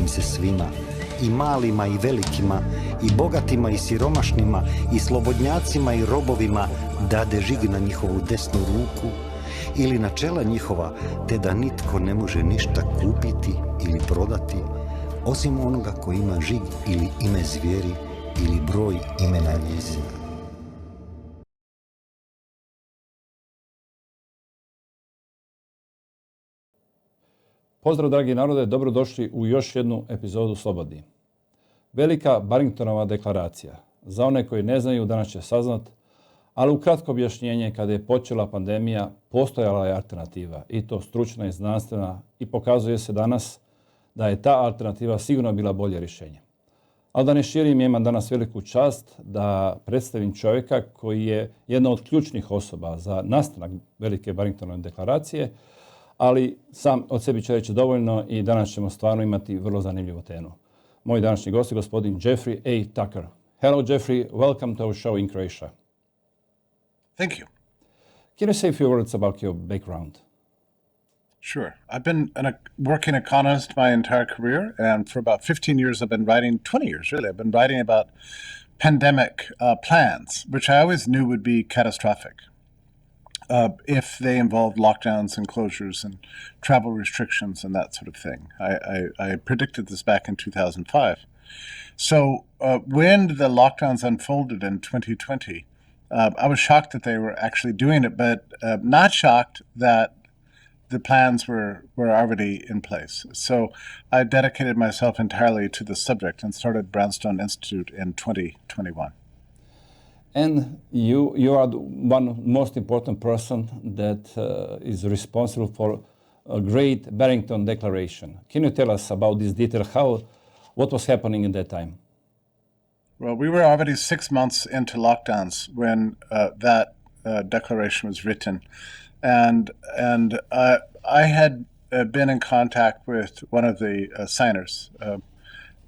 im se svima, i malima i velikima, i bogatima i siromašnima, i slobodnjacima i robovima, dade žig na njihovu desnu ruku ili na čela njihova, te da nitko ne može ništa kupiti ili prodati, osim onoga ko ima žig ili ime zvijeri ili broj imena njezina. Pozdrav, dragi narode, dobrodošli u još jednu epizodu Slobodni. Velika Barringtonova deklaracija. Za one koji ne znaju, danas će saznat, ali u kratko objašnjenje, kada je počela pandemija, postojala je alternativa, i to stručna i znanstvena, i pokazuje se danas da je ta alternativa sigurno bila bolje rješenje. Ali da ne širim, imam danas veliku čast da predstavim čovjeka koji je jedna od ključnih osoba za nastanak Velike Barringtonove deklaracije, ali sam od sebi ću reći dovoljno i danas ćemo stvarno imati vrlo zanimljivu temu. Moj današnji gost je gospodin Jeffrey A. Tucker. Hello, Jeffrey. Welcome to our show in Croatia. Thank you. Can you say a few words about your background? Sure. I've been a working economist my entire career, and for about 15 years I've been writing, 20 years really, I've been writing about pandemic plans, which I always knew would be catastrophic if they involved lockdowns and closures and travel restrictions and that sort of thing. I predicted this back in 2005. So when the lockdowns unfolded in 2020, I was shocked that they were actually doing it, but not shocked that the plans were already in place. So I dedicated myself entirely to the subject and started Brownstone Institute in 2021. And you are the one most important person that is responsible for a great Barrington Declaration. Can you tell us about this detail? What was happening in that time? Well, we were already 6 months into lockdowns when that declaration was written. And I had been in contact with one of the signers,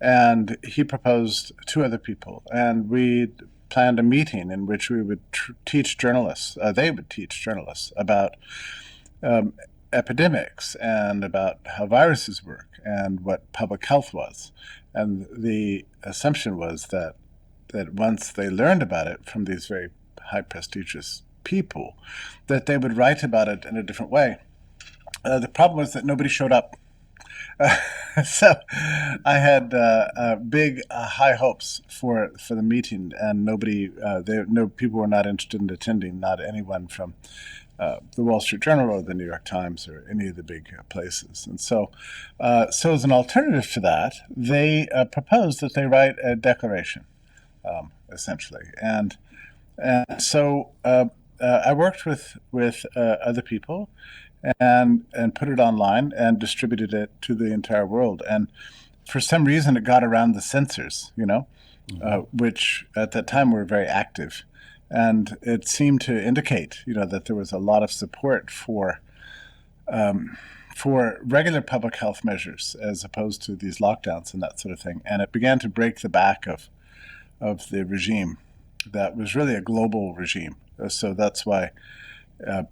and he proposed two other people, and we planned a meeting in which we would teach journalists, they would teach journalists about epidemics and about how viruses work and what public health was. And the assumption was that once they learned about it from these very high prestigious people, that they would write about it in a different way. The problem was that nobody showed up. So I had big high hopes for the meeting, and people were not interested in attending, not anyone from the Wall Street Journal or the New York Times or any of the big places. And so as an alternative to that, they proposed that they write a declaration, essentially. And so I worked with other people and put it online and distributed it to the entire world. And for some reason, it got around the censors, which at that time were very active. And it seemed to indicate, that there was a lot of support for regular public health measures as opposed to these lockdowns and that sort of thing. And it began to break the back of the regime that was really a global regime. So that's why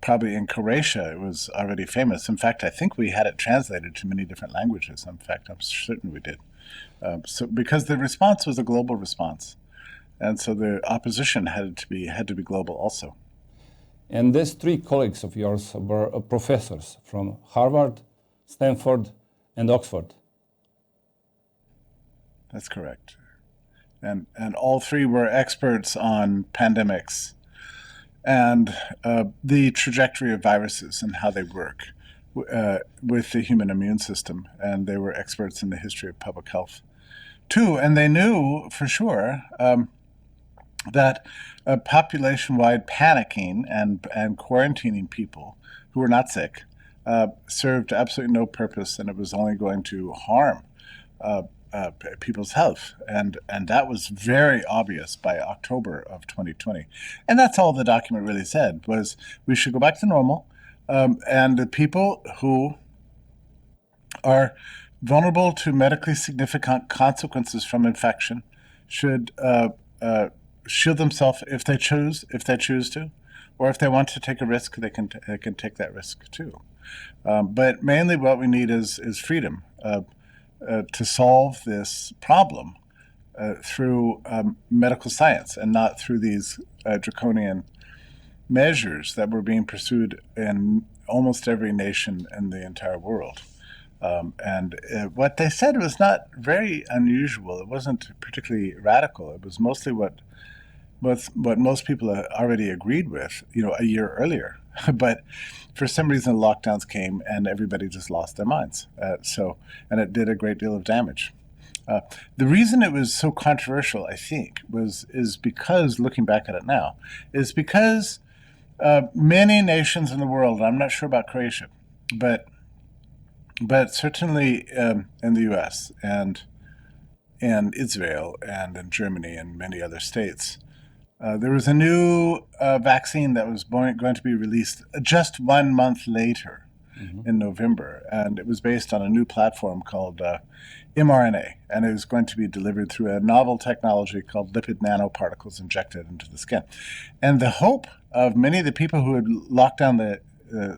probably in Croatia it was already famous. In fact, I think we had it translated to many different languages. In fact, I'm certain we did. So because the response was a global response. And so the opposition had to be global also. And these three colleagues of yours were professors from Harvard, Stanford, and Oxford. That's correct. And all three were experts on pandemics and the trajectory of viruses and how they work with the human immune system. And they were experts in the history of public health too. And they knew for sure that population-wide panicking and quarantining people who were not sick served absolutely no purpose, and it was only going to harm people's health. And that was very obvious by October of 2020. And that's all the document really said, was we should go back to normal, and the people who are vulnerable to medically significant consequences from infection should shield themselves if they choose to, or if they want to take a risk, they can take that risk too. But mainly what we need is freedom. to solve this problem through medical science and not through these draconian measures that were being pursued in almost every nation in the entire world. And what they said was not very unusual. It wasn't particularly radical. It was mostly what most people already agreed with, a year earlier. But for some reason, lockdowns came and everybody just lost their minds. And it did a great deal of damage. The reason it was so controversial, I think, is because, looking back at it now, is because many nations in the world, I'm not sure about Croatia, but certainly in the U.S. and Israel and in Germany and many other states, there was a new vaccine that was going to be released just 1 month later in November, and it was based on a new platform called mRNA, and it was going to be delivered through a novel technology called lipid nanoparticles injected into the skin. And the hope of many of the people who had locked down the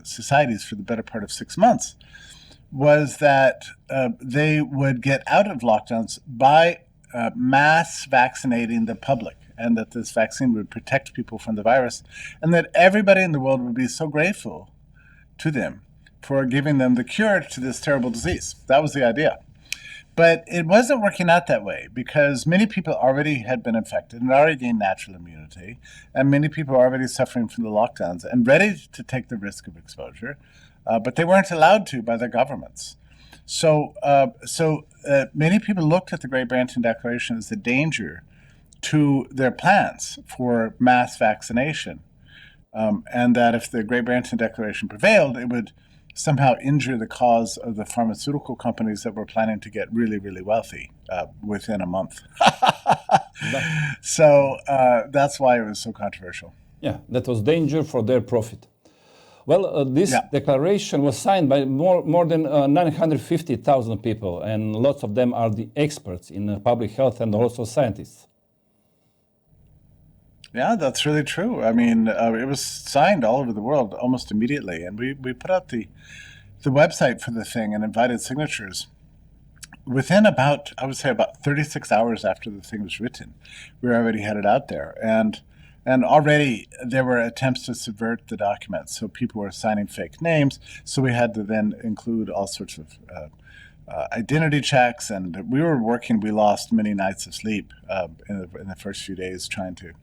societies for the better part of 6 months was that they would get out of lockdowns by mass vaccinating the public, and that this vaccine would protect people from the virus, and that everybody in the world would be so grateful to them for giving them the cure to this terrible disease. That was the idea. But it wasn't working out that way, because many people already had been infected and already gained natural immunity, and many people were already suffering from the lockdowns and ready to take the risk of exposure, but they weren't allowed to by their governments. So many people looked at the Great Barrington Declaration as a danger to their plans for mass vaccination, and that if the Great Barrington Declaration prevailed, it would somehow injure the cause of the pharmaceutical companies that were planning to get really, really wealthy within a month. So that's why it was so controversial. Yeah, that was danger for their profit. Well, this declaration was signed by more than 950,000 people, and lots of them are the experts in public health and also scientists. Yeah, that's really true. I mean, it was signed all over the world almost immediately, and we put out the website for the thing and invited signatures within about 36 hours after the thing was written. We were already headed out there, and already there were attempts to subvert the documents. So people were signing fake names. So we had to then include all sorts of identity checks, and we were working. We lost many nights of sleep in the first few days trying to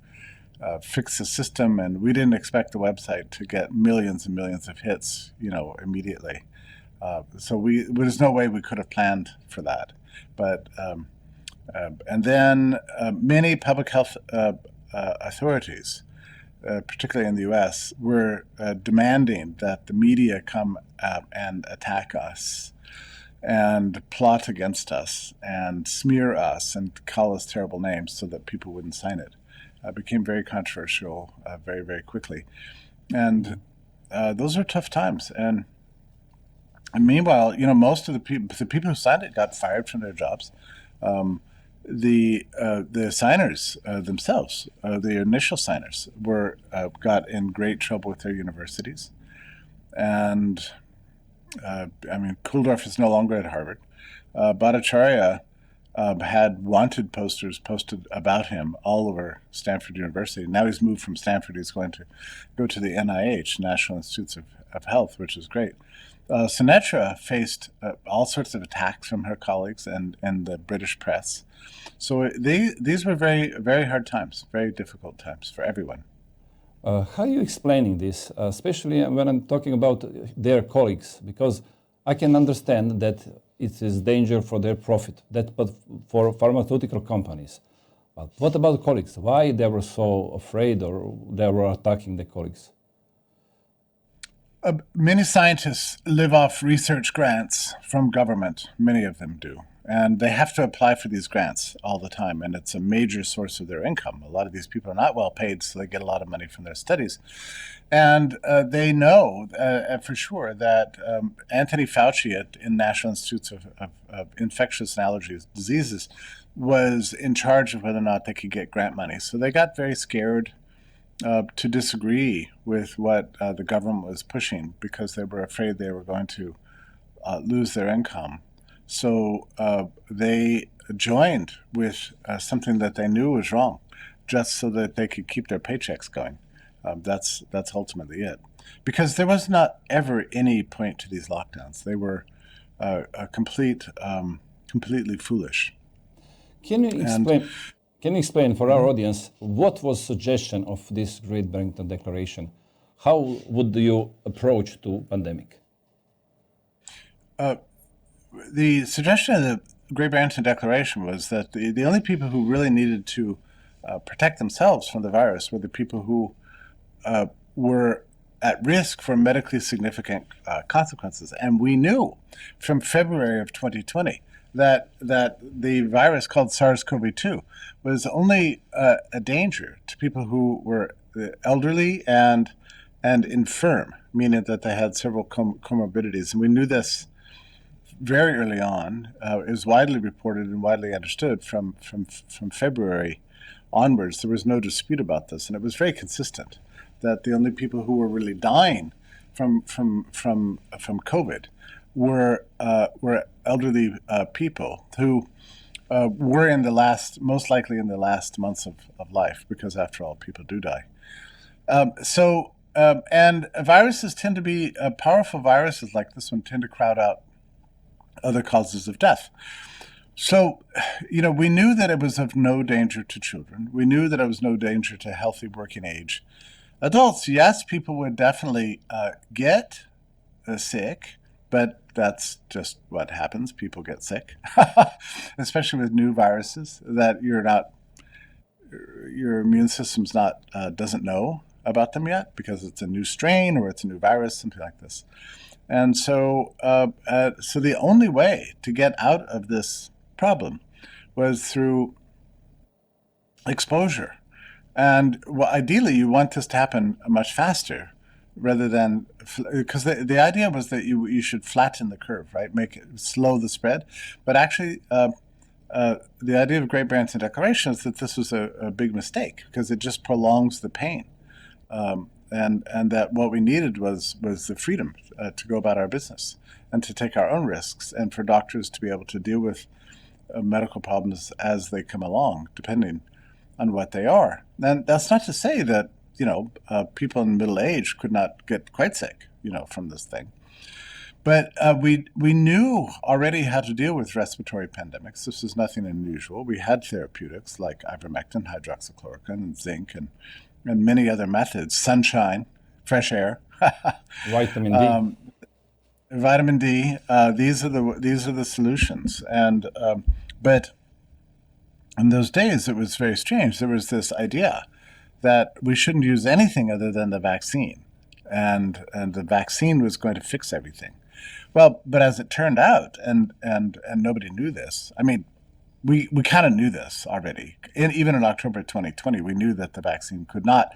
fix the system, and we didn't expect the website to get millions and millions of hits, immediately. So there's no way we could have planned for that. But and then many public health authorities, particularly in the U.S., were demanding that the media come and attack us and plot against us and smear us and call us terrible names so that people wouldn't sign it. Became very controversial very, very quickly. And those are tough times. And meanwhile, most of the people who signed it got fired from their jobs. The signers themselves, the initial signers, got in great trouble with their universities. And Kulldorff is no longer at Harvard. Bhattacharya had wanted posters posted about him all over Stanford University. Now he's moved from Stanford. He's going to go to the NIH, National Institutes of Health, which is great. Sunetra faced all sorts of attacks from her colleagues and the British press. So these were very, very hard times, very difficult times for everyone. How are you explaining this, especially when I'm talking about their colleagues? Because I can understand that it is danger for their profit, but for pharmaceutical companies. But what about colleagues? Why they were so afraid or they were attacking the colleagues? Many scientists live off research grants from government. Many of them do. And they have to apply for these grants all the time, and it's a major source of their income. A lot of these people are not well paid, so they get a lot of money from their studies. And they know for sure that Anthony Fauci in National Institutes of Infectious and Allergy Diseases was in charge of whether or not they could get grant money. So they got very scared to disagree with what the government was pushing because they were afraid they were going to lose their income So they joined with something that they knew was wrong, just so that they could keep their paychecks going. That's ultimately it. Because there was not ever any point to these lockdowns. They were completely foolish. Can you explain? Can you explain for our audience what was suggestion of this Great Barrington Declaration? How would you approach to pandemic? The suggestion of the Great Barrington Declaration was that the only people who really needed to protect themselves from the virus were the people who were at risk for medically significant consequences. And we knew from February of 2020 that the virus called SARS-CoV-2 was only a danger to people who were elderly and infirm, meaning that they had several comorbidities. And we knew this very early on. It was widely reported and widely understood from February onwards. There was no dispute about this, and it was very consistent that the only people who were really dying from COVID were elderly people who were most likely in the last months of life, because after all, people do die. And viruses tend to be powerful viruses like this one tend to crowd out other causes of death. So, we knew that it was of no danger to children. We knew that it was no danger to healthy working age adults. Yes, people would definitely get sick, but that's just what happens. People get sick, especially with new viruses that your immune system's doesn't know about them yet, because it's a new strain or it's a new virus, something like this. And so the only way to get out of this problem was through exposure. And ideally, you want this to happen much faster, rather than, because the idea was that you should flatten the curve, right? Slow the spread. But actually, the idea of Great Barrington Declaration is that this was a big mistake, because it just prolongs the pain. And that what we needed was the freedom to go about our business and to take our own risks, and for doctors to be able to deal with medical problems as they come along, depending on what they are. And that's not to say that people in middle age could not get quite sick, from this thing. But we knew already how to deal with respiratory pandemics. This was nothing unusual. We had therapeutics like ivermectin, hydroxychloroquine, and zinc, and many other methods. Sunshine, fresh air, Vitamin D. Vitamin D. These are the solutions. And but in those days, it was very strange. There was this idea that we shouldn't use anything other than the vaccine, and the vaccine was going to fix everything. Well, but as it turned out, and nobody knew this. I mean, we kind of knew this already. Even in October 2020, we knew that the vaccine could not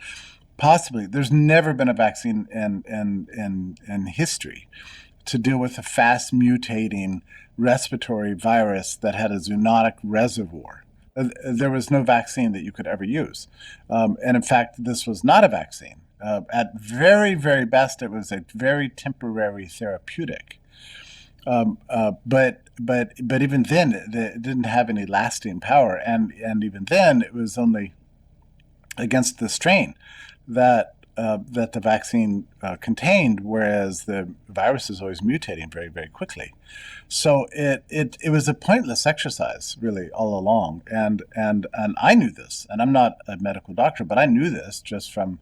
possibly. There's never been a vaccine in history to deal with a fast mutating respiratory virus that had a zoonotic reservoir. There was no vaccine that you could ever use. And in fact, this was not a vaccine. At very, very best, it was a very temporary therapeutic. But even then, it didn't have any lasting power. And even then, it was only against the strain that the vaccine contained, whereas the virus is always mutating very, very quickly. So it was a pointless exercise, really, all along. And I knew this, and I'm not a medical doctor, but I knew this just from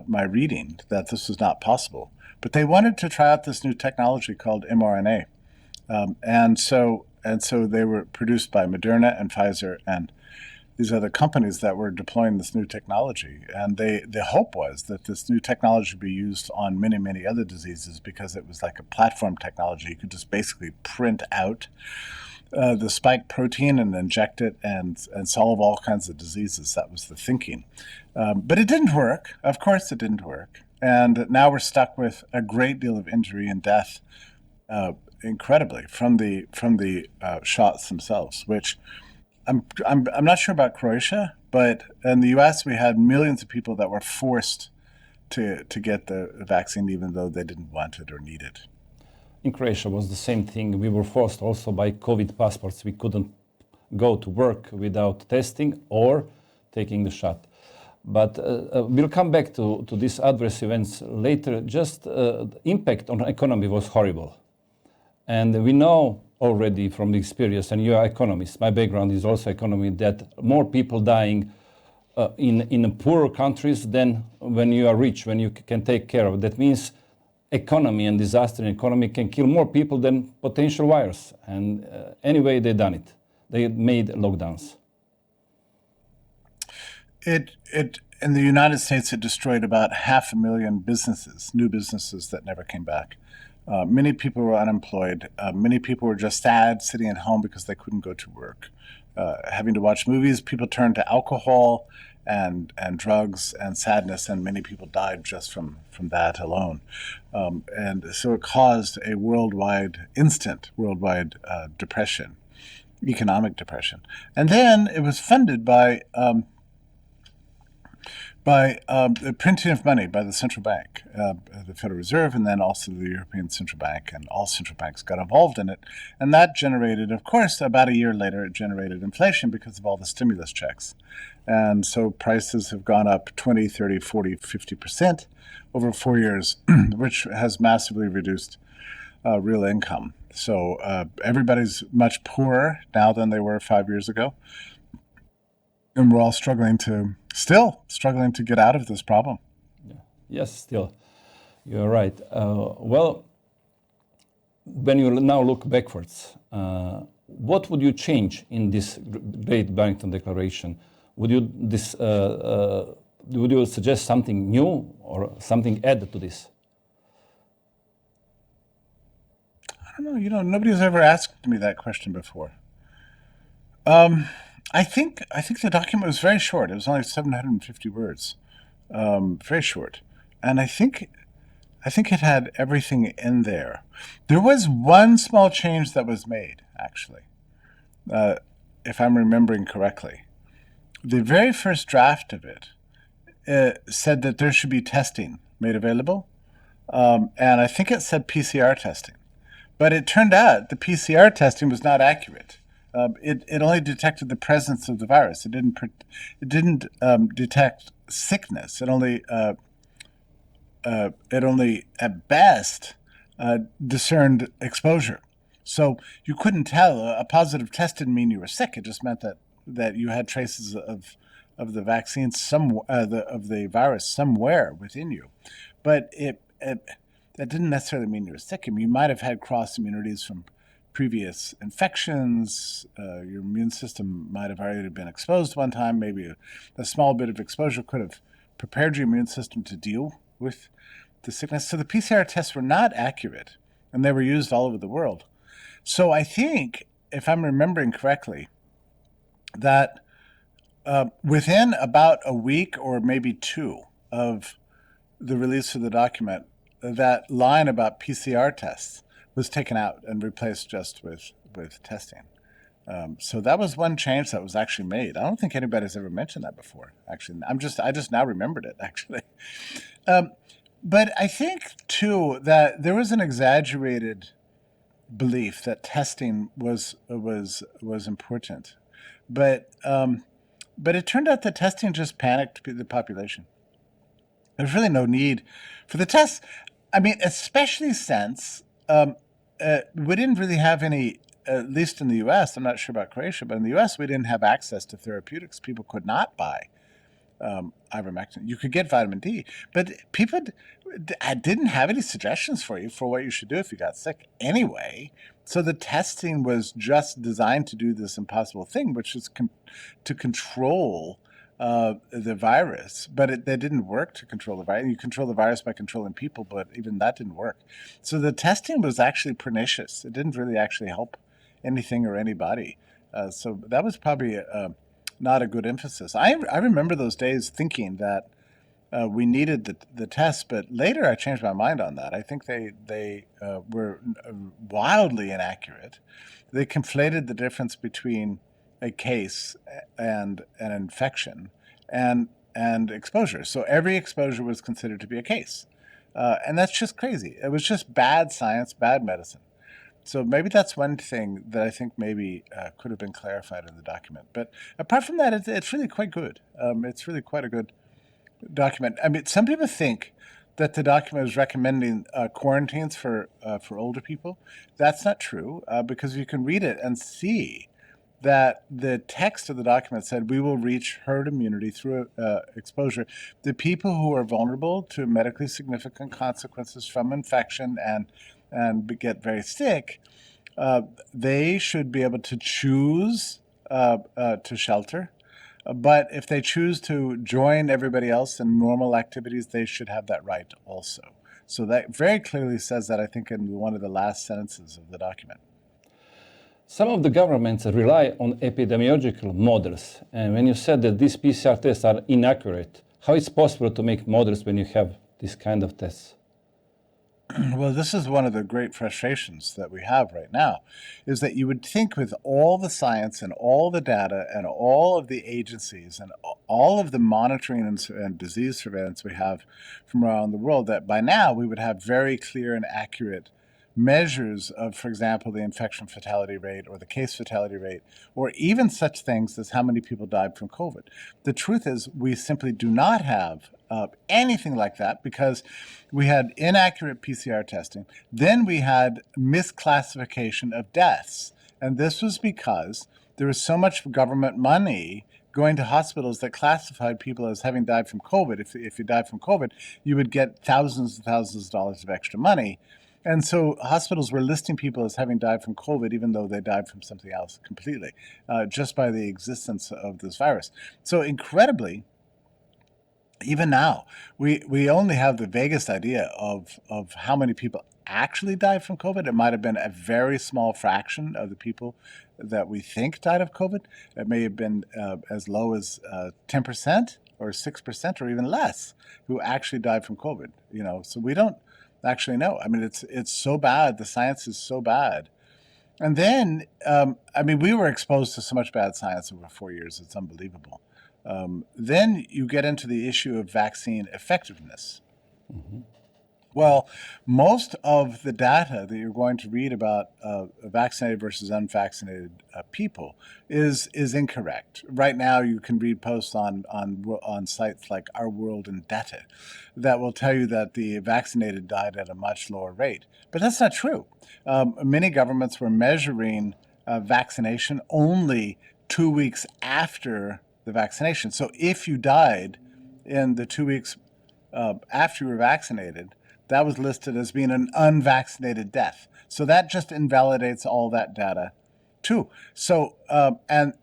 my reading, that this was not possible. But they wanted to try out this new technology called mRNA, and so they were produced by Moderna and Pfizer and these other companies that were deploying this new technology. And the hope was that this new technology would be used on many, many other diseases, because it was like a platform technology. You could just basically print out the spike protein and inject it and solve all kinds of diseases. That was the thinking. But it didn't work. Of course it didn't work. And now we're stuck with a great deal of injury and death, incredibly, from the shots themselves, which I'm not sure about Croatia, but in the U.S. we had millions of people that were forced to get the vaccine, even though they didn't want it or need it. in Croatia was the same thing. We were forced also by COVID passports. We couldn't go to work without testing or taking the shot. But we'll come back to these adverse events later. Just the impact on the economy was horrible. And we know already from the experience, and you are economist, my background is also economy, that more people dying in poorer countries than when you are rich, when you can take care of it. That means economy and disaster in economy can kill more people than potential virus. And anyway, they done it. They made lockdowns. In the United States, it destroyed about 500,000 businesses, new businesses that never came back. Many people were unemployed. Many people were just sad sitting at home because they couldn't go to work. Having to watch movies, people turned to alcohol and drugs and sadness, and many people died just from that alone. And so it caused a instant worldwide depression, economic depression. And then it was funded by the printing of money by the central bank, the Federal Reserve, and then also the European Central Bank, and all central banks got involved in it. And that generated, of course, about a year later, it generated inflation because of all the stimulus checks. And so prices have gone up 20, 30, 40, 50% over 4 years, which has massively reduced real income. So everybody's much poorer now than they were 5 years ago. And we're all still struggling to get out of this problem. Yeah. Yes, still. You're right. Well, when you now look backwards, what would you change in this Great Barrington Declaration? Would you suggest something new or something added to this? I don't know. Nobody's ever asked me that question before. I think the document was very short. It was only 750 words, very short, and I think it had everything in there. There was one small change that was made, actually, if I'm remembering correctly. The very first draft of it said that there should be testing made available, and I think it said PCR testing, but it turned out the PCR testing was not accurate. It only detected the presence of the virus. It didn't detect sickness. It only at best discerned exposure. So you couldn't tell. A positive test didn't mean you were sick. It just meant that you had traces of the vaccine of the virus somewhere within you. But that didn't necessarily mean you were sick. I mean, you might have had cross immunities from previous infections. Your immune system might have already been exposed one time. Maybe a small bit of exposure could have prepared your immune system to deal with the sickness. So the PCR tests were not accurate, and they were used all over the world. So I think, if I'm remembering correctly, that within about a week or maybe two of the release of the document, that line about PCR tests was taken out and replaced just with testing. So that was one change that was actually made. I don't think anybody's ever mentioned that before. Actually, I just now remembered it. Actually, but I think too that there was an exaggerated belief that testing was important, but it turned out that testing just panicked the population. There's really no need for the tests. I mean, especially since we didn't really have any, at least in the U.S., I'm not sure about Croatia, but in the U.S., we didn't have access to therapeutics. People could not buy ivermectin. You could get vitamin D, but people didn't have any suggestions for you for what you should do if you got sick anyway. So the testing was just designed to do this impossible thing, which is to control the virus, but they didn't work to control the virus. You control the virus by controlling people, but even that didn't work. So the testing was actually pernicious. It didn't really actually help anything or anybody. So that was probably not a good emphasis. I remember those days thinking that we needed the test, but later I changed my mind on that. I think they were wildly inaccurate. They conflated the difference between a case and an infection and exposure. So every exposure was considered to be a case. And that's just crazy. It was just bad science, bad medicine. So maybe that's one thing that I think maybe could have been clarified in the document. But apart from that, it's really quite good. It's really quite a good document. I mean, some people think that the document is recommending quarantines for older people. That's not true, because you can read it and see that the text of the document said we will reach herd immunity through exposure. The people who are vulnerable to medically significant consequences from infection and get very sick, they should be able to choose to shelter. But if they choose to join everybody else in normal activities, they should have that right also. So that very clearly says that, I think, in one of the last sentences of the document. Some of the governments rely on epidemiological models. And when you said that these PCR tests are inaccurate, how is it possible to make models when you have this kind of tests? Well, this is one of the great frustrations that we have right now, is that you would think with all the science and all the data and all of the agencies and all of the monitoring and disease surveillance we have from around the world, that by now we would have very clear and accurate measures of, for example, the infection fatality rate or the case fatality rate, or even such things as how many people died from COVID. The truth is we simply do not have anything like that, because we had inaccurate PCR testing. Then we had misclassification of deaths. And this was because there was so much government money going to hospitals that classified people as having died from COVID. If you died from COVID, you would get thousands and thousands of dollars of extra money. And so hospitals were listing people as having died from COVID, even though they died from something else completely, just by the existence of this virus. So incredibly, even now, we only have the vaguest idea of how many people actually died from COVID. It might have been a very small fraction of the people that we think died of COVID. It may have been as low as 10% or 6% or even less who actually died from COVID. So we don't actually know. I mean, it's so bad. The science is so bad. And then, we were exposed to so much bad science over 4 years. It's unbelievable. Then you get into the issue of vaccine effectiveness. Mm-hmm. Well, most of the data that you're going to read about vaccinated versus unvaccinated people is incorrect. Right now, you can read posts on sites like Our World and Data that will tell you that the vaccinated died at a much lower rate. But that's not true. Many governments were measuring vaccination only 2 weeks after the vaccination. So if you died in the 2 weeks after you were vaccinated, that was listed as being an unvaccinated death. So that just invalidates all that data too. So and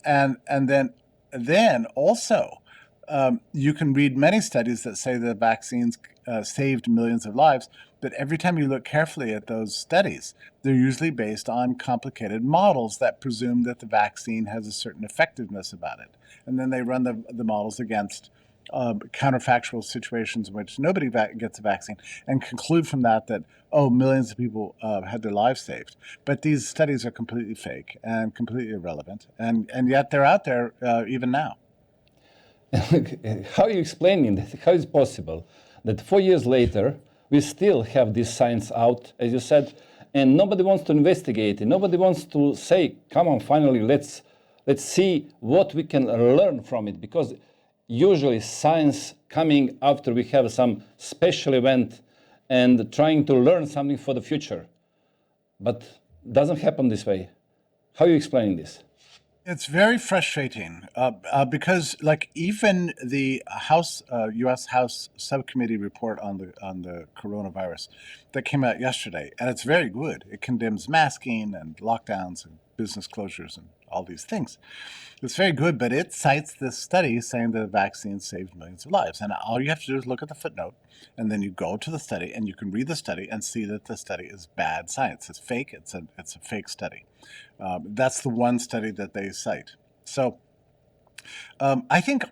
then also you can read many studies that say that vaccines saved millions of lives, but every time you look carefully at those studies, they're usually based on complicated models that presume that the vaccine has a certain effectiveness about it. And then they run the models against counterfactual situations in which nobody gets a vaccine and conclude from that millions of people had their lives saved. But these studies are completely fake and completely irrelevant, and yet they're out there even now. How are you explaining that? How is it possible that 4 years later we still have this science out, as you said, and nobody wants to investigate it? Nobody wants to say, come on, finally, let's see what we can learn from it, because usually science coming after we have some special event and trying to learn something for the future. But doesn't happen this way. How are you explaining this? It's very frustrating because, even the U.S. House subcommittee report on the coronavirus that came out yesterday, and it's very good. It condemns masking and lockdowns and business closures and all these things. It's very good, but it cites this study saying that the vaccine saved millions of lives. And all you have to do is look at the footnote, and then you go to the study, and you can read the study and see that the study is bad science. It's fake. It's a fake study. That's the one study that they cite. So I think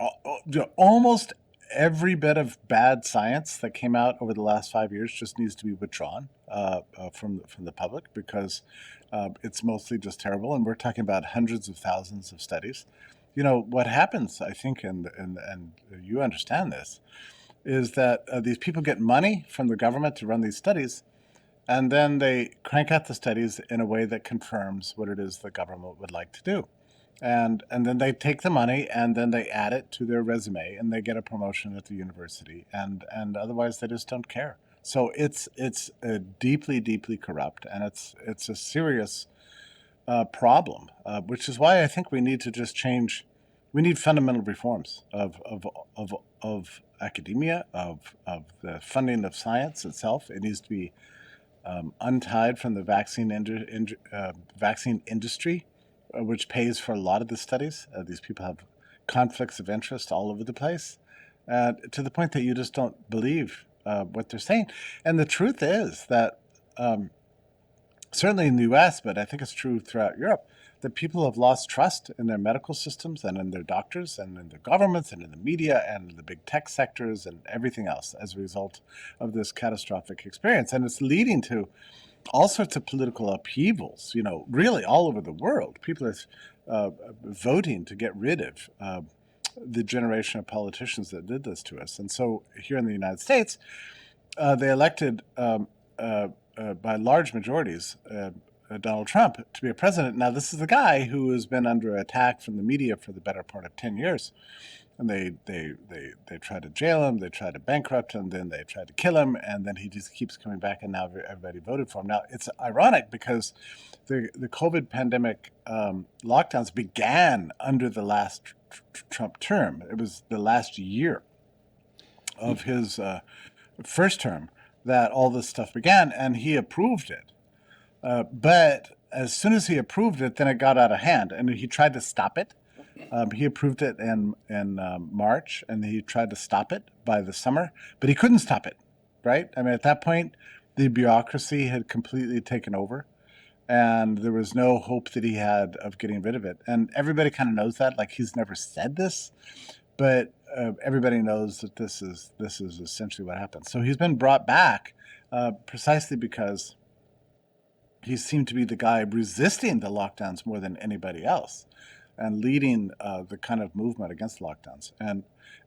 almost every bit of bad science that came out over the last 5 years just needs to be withdrawn from the public, because it's mostly just terrible. And we're talking about hundreds of thousands of studies. What happens, I think, and you understand this, is that these people get money from the government to run these studies, and then they crank out the studies in a way that confirms what it is the government would like to do. And then they take the money and then they add it to their resume and they get a promotion at the university, and otherwise they just don't care. So it's deeply, deeply corrupt, and it's a serious problem, which is why I think we need to just change. We need fundamental reforms of academia, of the funding of science itself. It needs to be untied from the vaccine industry, which pays for a lot of the studies. These people have conflicts of interest all over the place, to the point that you just don't believe what they're saying. And the truth is that certainly in the US, but I think it's true throughout Europe, that people have lost trust in their medical systems and in their doctors and in their governments and in the media and in the big tech sectors and everything else as a result of this catastrophic experience. And it's leading to all sorts of political upheavals, really all over the world. People are voting to get rid of the generation of politicians that did this to us. And so here in the United States, they elected by large majorities Donald Trump to be a president. Now, this is the guy who has been under attack from the media for the better part of 10 years. And they tried to jail him, they tried to bankrupt him, then they tried to kill him, and then he just keeps coming back, and now everybody voted for him. Now, it's ironic because the COVID pandemic lockdowns began under the last Trump term. It was the last year of his first term that all this stuff began, and he approved it. But as soon as he approved it, then it got out of hand, and he tried to stop it. He approved it in March, and he tried to stop it by the summer, but he couldn't stop it, right? I mean, at that point, the bureaucracy had completely taken over, and there was no hope that he had of getting rid of it. And everybody kind of knows that. Like, he's never said this, but everybody knows that this is essentially what happened. So he's been brought back precisely because he seemed to be the guy resisting the lockdowns more than anybody else, and leading the kind of movement against lockdowns.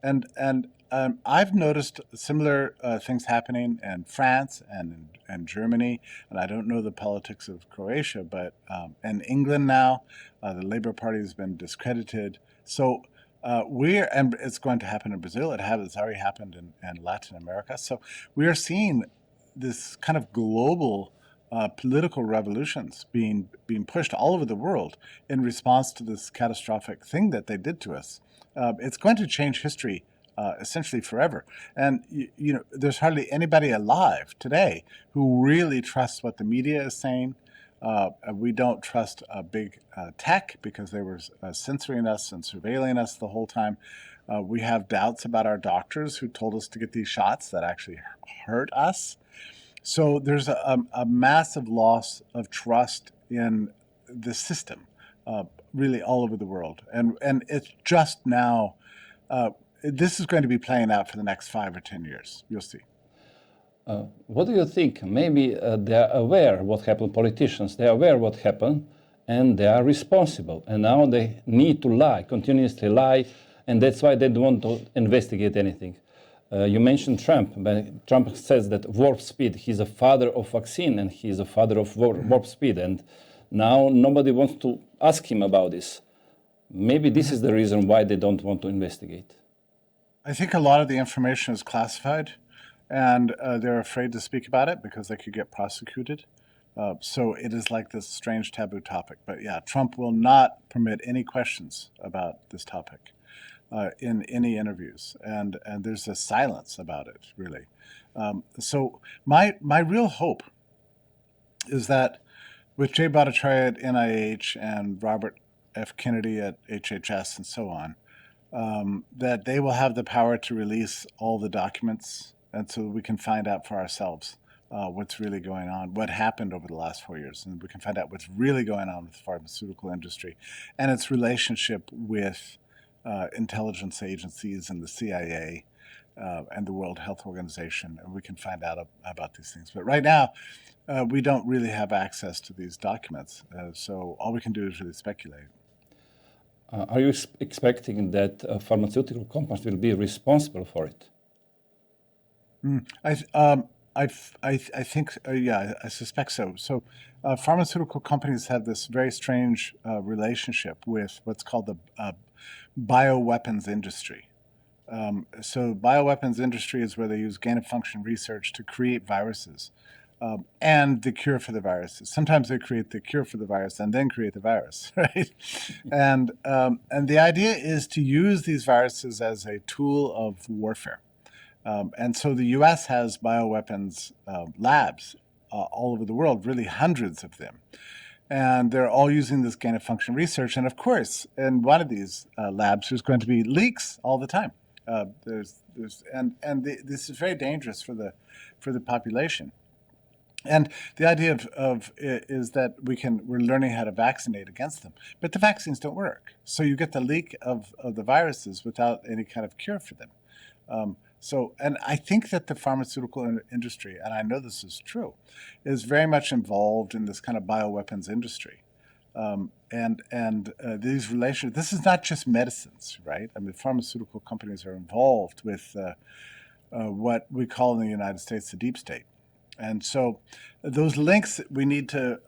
And I've noticed similar things happening in France and Germany, and I don't know the politics of Croatia, but in England now, the Labour Party has been discredited. So and it's going to happen in Brazil. It's already happened in Latin America. So we are seeing this kind of global political revolutions being pushed all over the world in response to this catastrophic thing that they did to us. It's going to change history essentially forever. And there's hardly anybody alive today who really trusts what the media is saying. We don't trust big tech because they were censoring us and surveilling us the whole time. We have doubts about our doctors who told us to get these shots that actually hurt us. So there's a massive loss of trust in the system, really all over the world. And it's just now, this is going to be playing out for the next 5 or 10 years. You'll see. What do you think? Maybe they are aware what happened, politicians, they are aware what happened, and they are responsible. And now they need to lie, continuously lie, and that's why they don't want to investigate anything. You mentioned Trump, but Trump says that warp speed, he's a father of vaccine and he's a father of warp speed. And now nobody wants to ask him about this. Maybe this is the reason why they don't want to investigate. I think a lot of the information is classified, and they're afraid to speak about it because they could get prosecuted. So it is like this strange taboo topic. But yeah, Trump will not permit any questions about this topic in any interviews, and there's a silence about it, really. So my real hope is that with Jay Bhattacharya at NIH and Robert F. Kennedy at HHS and so on, that they will have the power to release all the documents, and so we can find out for ourselves what's really going on, what happened over the last 4 years, and we can find out what's really going on with the pharmaceutical industry and its relationship with intelligence agencies and the CIA and the World Health Organization, and we can find out about these things. But right now, we don't really have access to these documents, so all we can do is really speculate. Are you expecting that pharmaceutical companies will be responsible for it? I think, yeah, I suspect so. So, pharmaceutical companies have this very strange relationship with what's called the bioweapons industry. So, bioweapons industry is where they use gain-of-function research to create viruses and the cure for the viruses. Sometimes they create the cure for the virus and then create the virus, right? And the idea is to use these viruses as a tool of warfare. And so the U.S. has bioweapons labs all over the world, really hundreds of them. And they're all using this gain-of-function research. And of course, in one of these labs, there's going to be leaks all the time. This is very dangerous for the population. And the idea of is that we're learning how to vaccinate against them, but the vaccines don't work. So you get the leak of the viruses without any kind of cure for them. And I think that the pharmaceutical industry, and I know this is true, is very much involved in this kind of bioweapons industry. These relations, this is not just medicines, right? I mean, pharmaceutical companies are involved with what we call in the United States the deep state. And so those links, we need to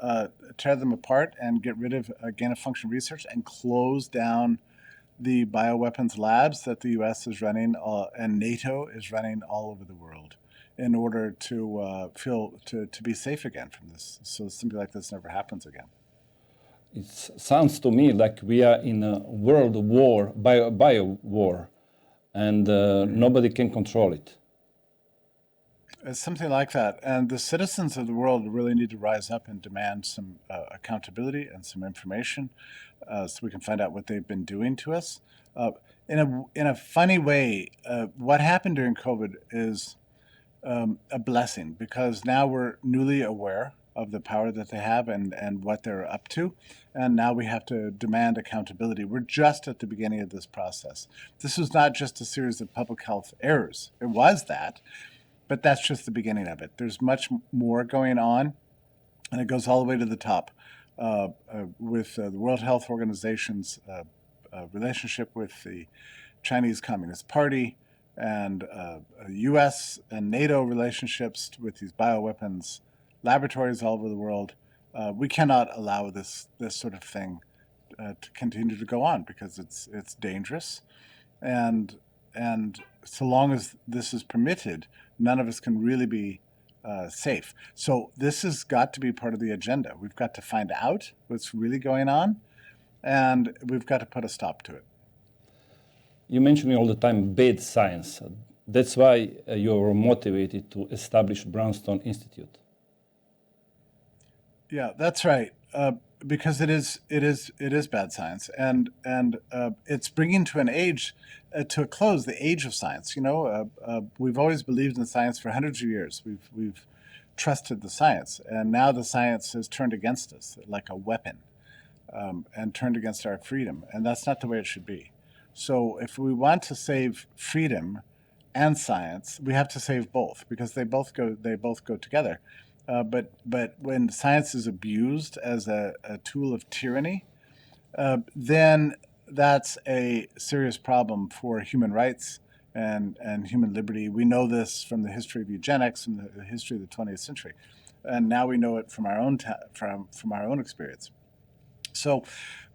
tear them apart and get rid of gain-of-function research and close down the bioweapons labs that the U.S. is running and NATO is running all over the world in order to to be safe again from this, so something like this never happens again. It sounds to me like we are in a world war, bio war, and nobody can control it. It's something like that. And the citizens of the world really need to rise up and demand some accountability and some information so we can find out what they've been doing to us. In a funny way, what happened during COVID is a blessing because now we're newly aware of the power that they have and what they're up to. And now we have to demand accountability. We're just at the beginning of this process. This was not just a series of public health errors. It was that. But that's just the beginning of it. There's much more going on, and it goes all the way to the top with the World Health Organization's relationship with the Chinese Communist Party and U.S. and NATO relationships with these bioweapons laboratories all over the world. We cannot allow this sort of thing to continue to go on because it's dangerous, and so long as this is permitted, none of us can really be safe. So this has got to be part of the agenda. We've got to find out what's really going on, and we've got to put a stop to it. You mention all the time bad science. That's why you're motivated to establish Brownstone Institute. Yeah, that's right. Because it is bad science, and it's bringing to an age, to a close, the age of science. You know, we've always believed in science for hundreds of years. We've trusted the science, and now the science has turned against us like a weapon, and turned against our freedom, and that's not the way it should be. So, if we want to save freedom and science, we have to save both because they both go together. But when science is abused as a tool of tyranny, then that's a serious problem for human rights and human liberty. We know this from the history of eugenics, from the history of the 20th century, and now we know it from our own from our own experience. So,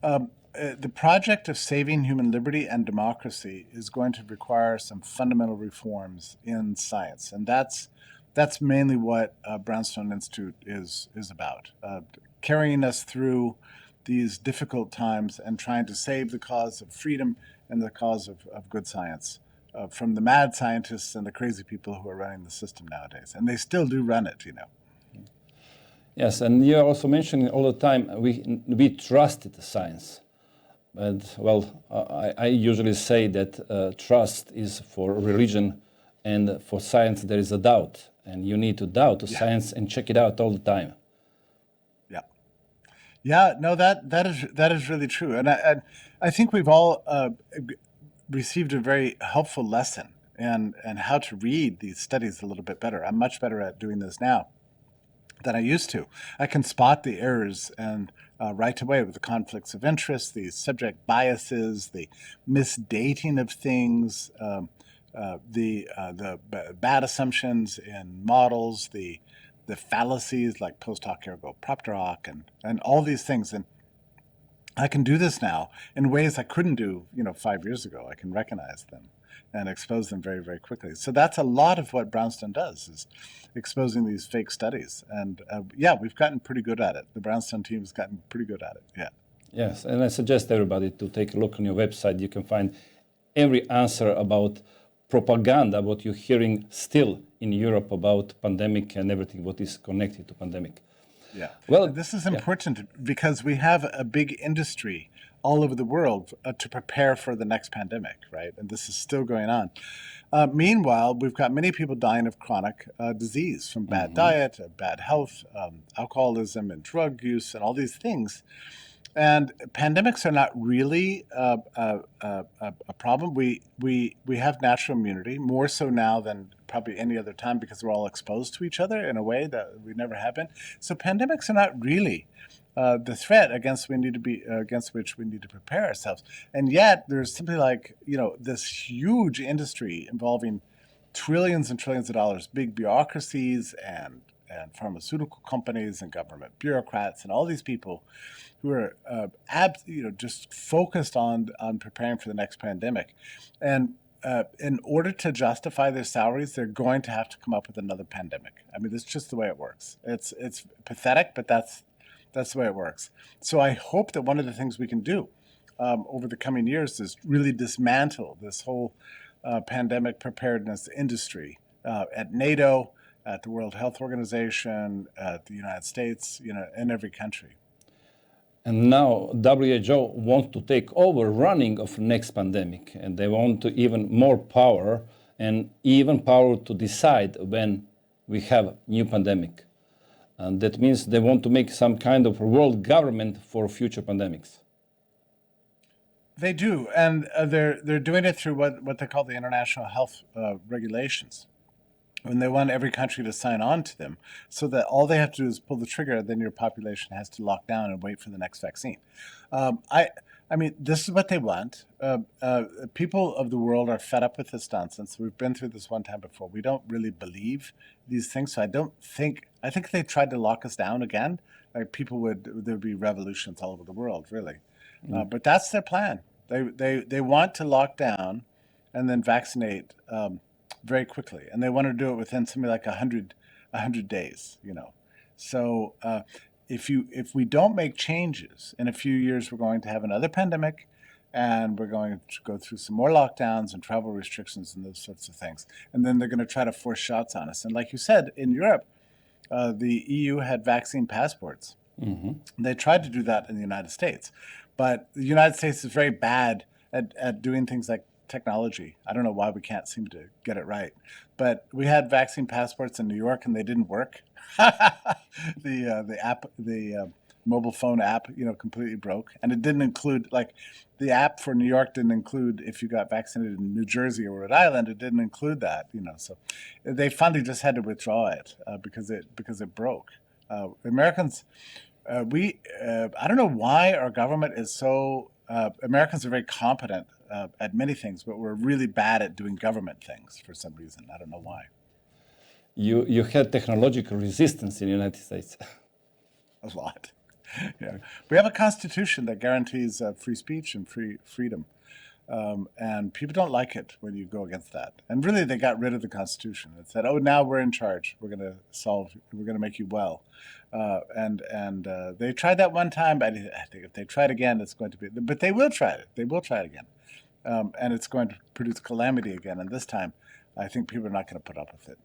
the project of saving human liberty and democracy is going to require some fundamental reforms in science, and that's mainly what Brownstone Institute is about, carrying us through these difficult times and trying to save the cause of freedom and the cause of good science from the mad scientists and the crazy people who are running the system nowadays. And they still do run it, you know. Yes, and you're also mentioning all the time we trusted the science. But, well, I usually say that trust is for religion, and for science there is a doubt. And you need to doubt the science and check it out all the time. Yeah, no, that is really true, and I think we've all received a very helpful lesson and how to read these studies a little bit better. I'm much better at doing this now than I used to. I can spot the errors and right away with the conflicts of interest, the subject biases, the misdating of things. bad assumptions in models, the fallacies like post hoc ergo propter hoc, and all these things. And I can do this now in ways I couldn't do, 5 years ago. I can recognize them and expose them very, very quickly. So that's a lot of what Brownstone does, is exposing these fake studies. And we've gotten pretty good at it. The Brownstone team has gotten pretty good at it. Yeah. Yes, and I suggest everybody to take a look on your website. You can find every answer about propaganda, what you're hearing still in Europe about pandemic and everything what is connected to pandemic. Yeah. Well, this is important because we have a big industry all over the world to prepare for the next pandemic, right? And this is still going on. Meanwhile, we've got many people dying of chronic disease from bad diet, bad health, alcoholism, and drug use, and all these things. And pandemics are not really a problem. We have natural immunity, more so now than probably any other time, because we're all exposed to each other in a way that we never have been. So pandemics are not really the threat against which we need to prepare ourselves. And yet there's simply like, this huge industry involving trillions and trillions of dollars, big bureaucracies and pharmaceutical companies and government bureaucrats and all these people who are just focused on preparing for the next pandemic. And in order to justify their salaries, they're going to have to come up with another pandemic. I mean, that's just the way it works. It's pathetic, but that's the way it works. So I hope that one of the things we can do over the coming years is really dismantle this whole pandemic preparedness industry at NATO, at the World Health Organization, at the United States, in every country. And now WHO wants to take over running of next pandemic, and they want to even more power and even power to decide when we have new pandemic. And that means they want to make some kind of world government for future pandemics. They do, and they're doing it through what they call the international health regulations. And they want every country to sign on to them, so that all they have to do is pull the trigger, then your population has to lock down and wait for the next vaccine. I mean, this is what they want. People of the world are fed up with this nonsense. We've been through this one time before. We don't really believe these things, so I think they tried to lock us down again. Like there'd be revolutions all over the world, really. But that's their plan. They want to lock down and then vaccinate very quickly, and they want to do it within something like 100 days. So if we don't make changes in a few years, we're going to have another pandemic, and we're going to go through some more lockdowns and travel restrictions and those sorts of things. And then they're going to try to force shots on us. And like you said, in Europe, the EU had vaccine passports. They tried to do that in the United States, but the United States is very bad at doing things like technology. I don't know why we can't seem to get it right, but we had vaccine passports in New York and they didn't work. The mobile phone app, completely broke, and it didn't include, like, the app for New York didn't include if you got vaccinated in New Jersey or Rhode Island. It didn't include that, So they finally just had to withdraw it because it broke. Americans, I don't know why our government is so. Americans are very competent at many things, but we're really bad at doing government things for some reason. I don't know why. You had technological resistance in the United States. A lot. Yeah. We have a constitution that guarantees free speech and freedom. And people don't like it when you go against that. And really, they got rid of the Constitution. It said, "Oh, now we're in charge. We're going to make you well." And they tried that one time, but I think if they try it again, it's going to be. But they will try it. They will try it again, and it's going to produce calamity again. And this time, I think people are not going to put up with it.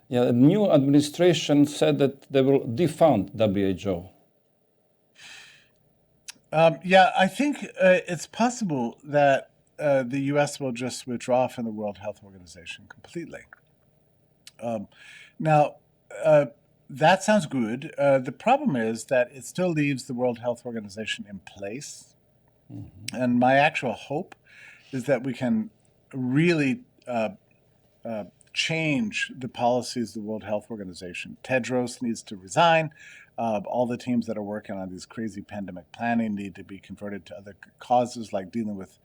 Yeah, the new administration said that they will defund WHO. I think it's possible that the U.S. will just withdraw from the World Health Organization completely. Now, that sounds good. The problem is that it still leaves the World Health Organization in place. And my actual hope is that we can really change the policies of the World Health Organization. Tedros needs to resign. All the teams that are working on these crazy pandemic planning need to be converted to other causes, like dealing with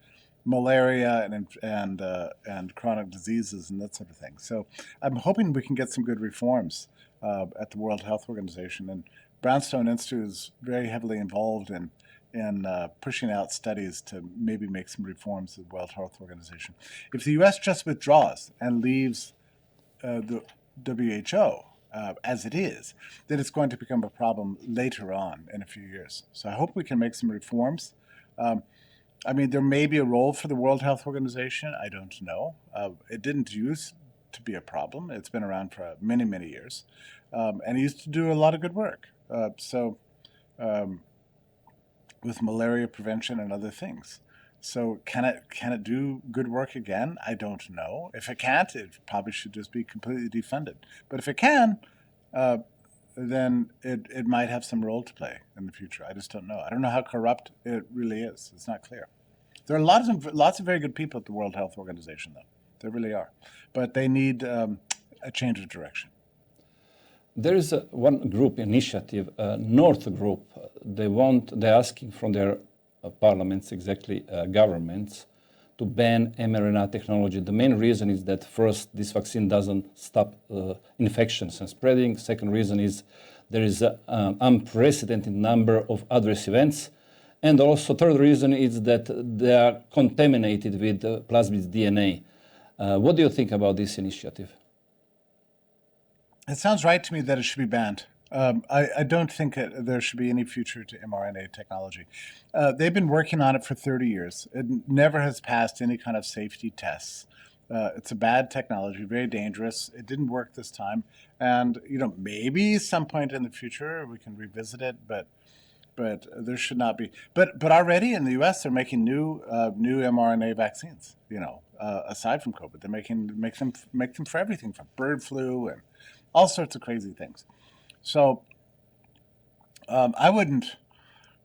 malaria and chronic diseases and that sort of thing. So I'm hoping we can get some good reforms at the World Health Organization. And Brownstone Institute is very heavily involved in pushing out studies to maybe make some reforms at the World Health Organization. If the U.S. just withdraws and leaves the WHO as it is, then it's going to become a problem later on in a few years. So I hope we can make some reforms. I mean, there may be a role for the World Health Organization. I don't know. It didn't used to be a problem. It's been around for many, many years. And it used to do a lot of good work. With malaria prevention and other things. So can it do good work again? I don't know. If it can't, it probably should just be completely defunded. But if it can, then it might have some role to play in the future. I just don't know. I don't know how corrupt it really is. It's not clear. There are lots of very good people at the World Health Organization, though. There really are. But they need a change of direction. There is one group initiative, North Group. They're asking from their parliaments, governments, to ban mRNA technology. The main reason is that first, this vaccine doesn't stop infections and spreading. Second reason is there is an unprecedented number of adverse events. And also third reason is that they are contaminated with plasmid DNA. What do you think about this initiative? It sounds right to me that it should be banned. I don't think there should be any future to mRNA technology. They've been working on it for 30 years. It never has passed any kind of safety tests. It's a bad technology, very dangerous. It didn't work this time. And, maybe some point in the future we can revisit it, but there should not be. But already in the U.S. they're making new mRNA vaccines, aside from COVID. They make them for everything from bird flu and all sorts of crazy things. So I wouldn't,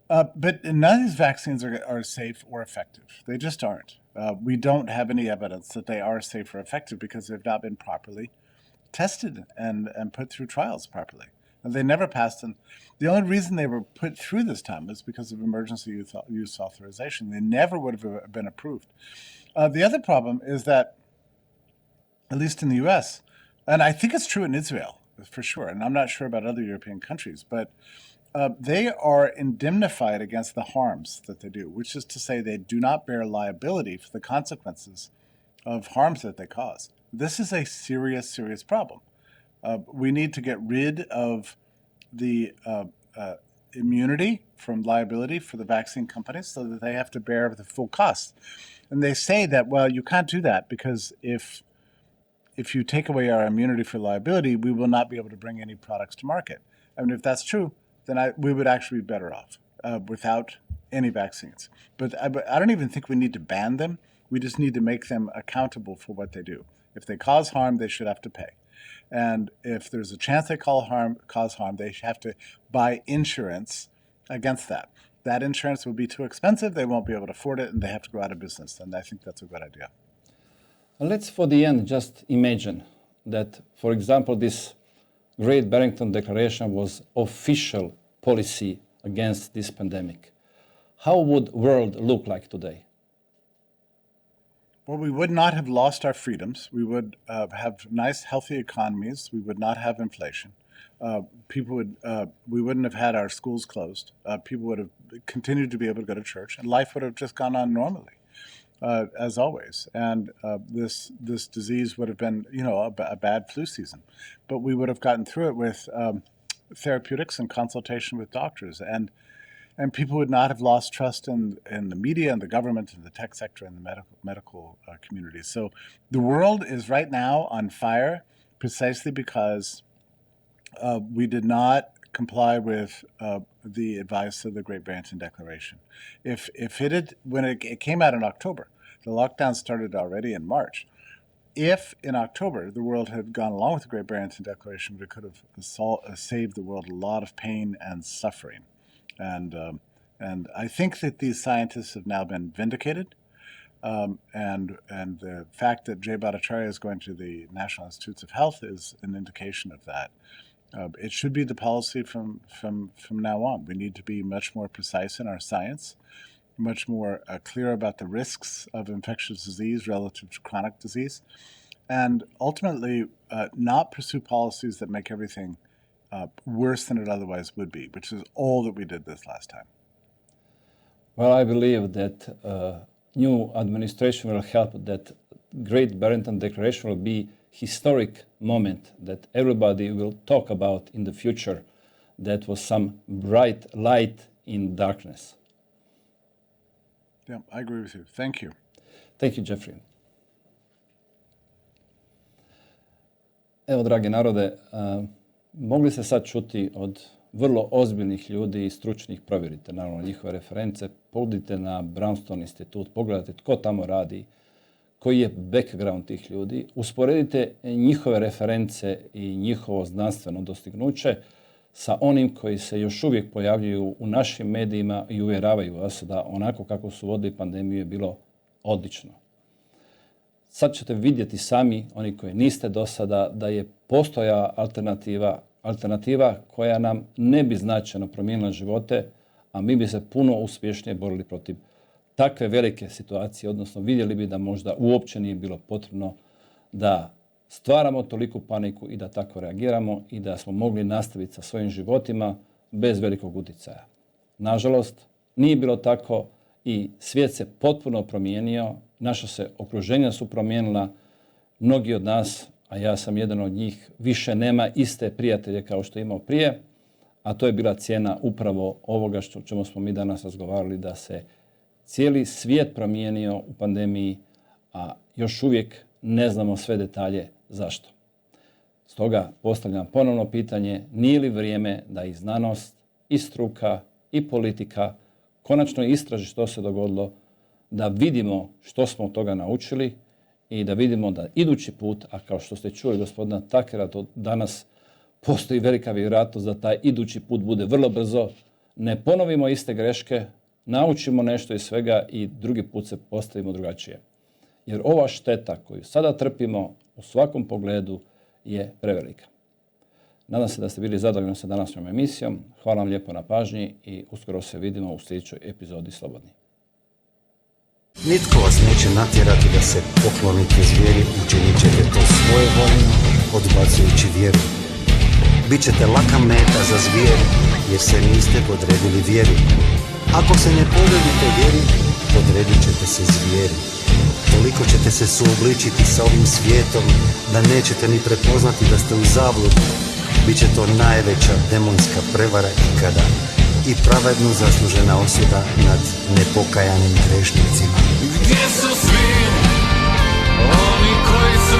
but none of these vaccines are safe or effective. They just aren't. We don't have any evidence that they are safe or effective because they've not been properly tested and put through trials properly. And they never passed. And the only reason they were put through this time was because of emergency use authorization. They never would have been approved. The other problem is that, at least in the U.S., and I think it's true in Israel, for sure, and I'm not sure about other European countries, but they are indemnified against the harms that they do, which is to say they do not bear liability for the consequences of harms that they cause. This is a serious, serious problem. We need to get rid of the immunity from liability for the vaccine companies so that they have to bear the full cost. And they say that, well, you can't do that because if you take away our immunity for liability, we will not be able to bring any products to market. I mean, if that's true, then we would actually be better off without any vaccines. But I don't even think we need to ban them. We just need to make them accountable for what they do. If they cause harm, they should have to pay. And if there's a chance they cause harm, they have to buy insurance against that. That insurance will be too expensive. They won't be able to afford it, and they have to go out of business. And I think that's a good idea. Let's, for the end, just imagine that, for example, this Great Barrington Declaration was official policy against this pandemic. How would the world look like today? Well, we would not have lost our freedoms. We would have nice, healthy economies. We would not have inflation. We wouldn't have had our schools closed. People would have continued to be able to go to church, and life would have just gone on normally. As always, and this disease would have been, a bad flu season, but we would have gotten through it with therapeutics and consultation with doctors, and people would not have lost trust in the media and the government and the tech sector and the medical community. So the world is right now on fire precisely because we did not comply with the advice of the Great Barrington Declaration. When it came out in October, the lockdown started already in March. If in October the world had gone along with the Great Barrington Declaration, it could have saved the world a lot of pain and suffering. And I think that these scientists have now been vindicated. And the fact that Jay Bhattacharya is going to the National Institutes of Health is an indication of that. It should be the policy from now on. We need to be much more precise in our science. much more clear about the risks of infectious disease relative to chronic disease, and ultimately not pursue policies that make everything worse than it otherwise would be, which is all that we did this last time. Well, I believe that new administration will help, that Great Barrington Declaration will be historic moment that everybody will talk about in the future. That was some bright light in darkness. Yeah, I agree with you. Thank you. Thank you, Jeffrey. Evo, dragi narode, mogli ste sad čuti od vrlo ozbiljnih ljudi i stručnih, provjerite naravno njihove reference, pogledajte na Brownstone institut, pogledajte tko tamo radi, koji je background tih ljudi, usporedite njihove reference i njihovo znanstveno dostignuće sa onim koji se još uvijek pojavljuju u našim medijima i uvjeravaju vas da onako kako su vodili pandemiju je bilo odlično. Sad ćete vidjeti sami, oni koji niste do sada, da je postoja alternativa koja nam ne bi značajno promijenila živote, a mi bi se puno uspješnije borili protiv takve velike situacije, odnosno vidjeli bi da možda uopće nije bilo potrebno da stvaramo toliku paniku i da tako reagiramo i da smo mogli nastaviti sa svojim životima bez velikog utjecaja. Nažalost, nije bilo tako i svijet se potpuno promijenio, naša se okruženja su promijenila, mnogi od nas, a ja sam jedan od njih, više nema iste prijatelje kao što je imao prije, a to je bila cijena upravo ovoga o čemu smo mi danas razgovarali, da se cijeli svijet promijenio u pandemiji, a još uvijek ne znamo sve detalje zašto. Stoga postavljam ponovno pitanje, nije li vrijeme da i znanost, i struka, i politika konačno istraži što se dogodilo, da vidimo što smo od toga naučili i da vidimo da idući put, a kao što ste čuli gospodina Takera, to danas postoji velika vjerojatnost da taj idući put bude vrlo brzo, ne ponovimo iste greške, naučimo nešto iz svega i drugi put se postavimo drugačije. Jer ova šteta koju sada trpimo u svakom pogledu je prevelika. Nadam se da ste bili zadovoljni sa današnjom emisijom. Hvala vam lijepo na pažnji i uskoro se vidimo u sljedećoj epizodi Slobodni. Nitko vas neće natjerati da se poklonite zvijeri, učinit ćete to svojevoljno, odbacujući vjeru. Bićete laka meta za zvijer, jer se niste podredili vjeri. Ako se ne podredite vjeri, podredit ćete se zvijeri. Toliko ćete se suobličiti sa ovim svijetom, da nećete ni prepoznati da ste u zabludi. Biće to najveća demonska prevara ikada i pravedno zaslužena osuda nad nepokajanim grešnicima. Gdje su svi oni koji su